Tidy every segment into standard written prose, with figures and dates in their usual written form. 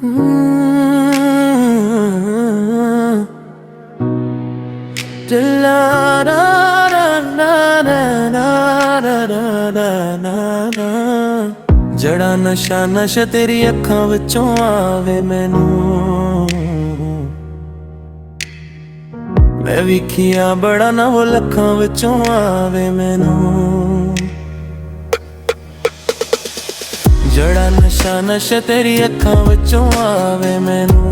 जड़ा नशा नशा तेरी अखां विचों आवे मैनू, मैं विखिया बड़ा ना वो लखां विचों आवे मैनू। जड़ा नशा नशा तेरी अखां विचों आवे मैनू,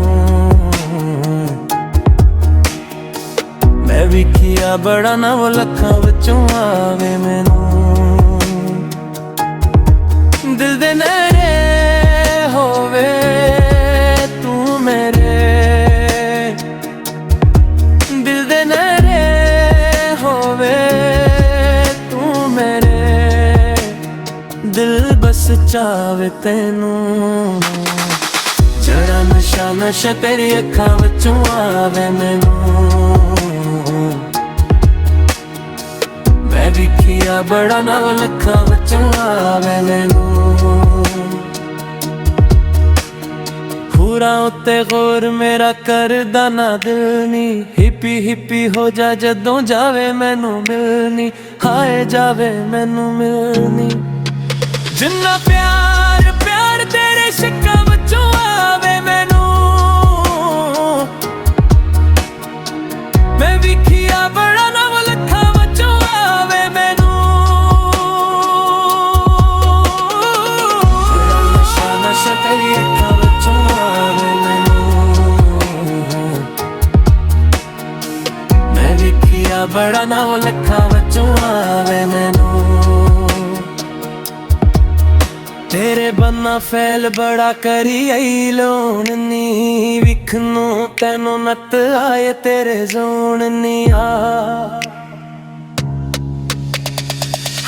मैं विखिया बड़ा ना वो लखां विचों आवे मैनू। दिल दे नेड़े होवे तू मेरे, दिल दे नेड़े होवे तू मेरे, दिल बस चावे तैनू। जड़ा नशा नशा तेरी अखां विचों आवे मैनू, मैं विखिया बड़ा ना लखां विचों आवे मैनू। हुरां उत्ते गौर मेरा करदा ना दिल नी, हिप्पी हिप्पी हो जा जदों जावे मैनू मिलनी, हाए जावे मैनू मिलनी। जिन्ना प्यार प्यार तेरे शिक्कां विचों आवे मैनू, मैं विखिया बड़ा ना लखां विचों आवे मैनू। नशा नशा तेरी अखां विचों आवे मैनू, मैं विखिया बड़ा ना लखां विचों आवे मैनू। तेरे बन्ना फैल बड़ा करी आई लोन नी, विखनू तैनू नत आए तेरे जोन नी।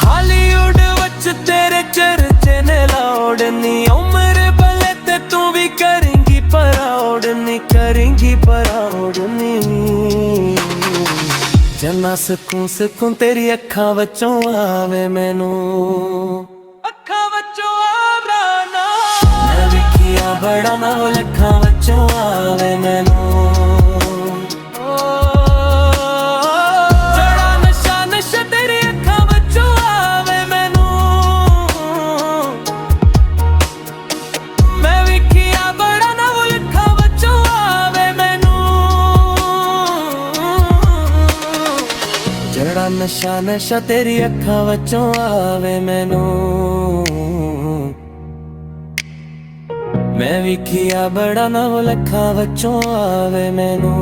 हालीवुड वच तेरे चर्चे ने लाउड नी, उम्र भले ते तू भी करेंगी प्राउड नी, करेंगी प्राउड नी। जन्ना सकूं सकूं तेरी अखां विचों आवे मैनू, अखां विचों आवे ना। मैं विखिया बड़ा ना लखां विचों आवे मैनू। जड़ा नशा नशा तेरी अखां विचों आवे मैनू, मैं विखिया बड़ा ना लखां विचों आवे मैनू। जड़ा नशा नशा तेरी अखां विचों आवे मैनू, मैं विखिया बड़ा ना लखां विचों आवे मैनू।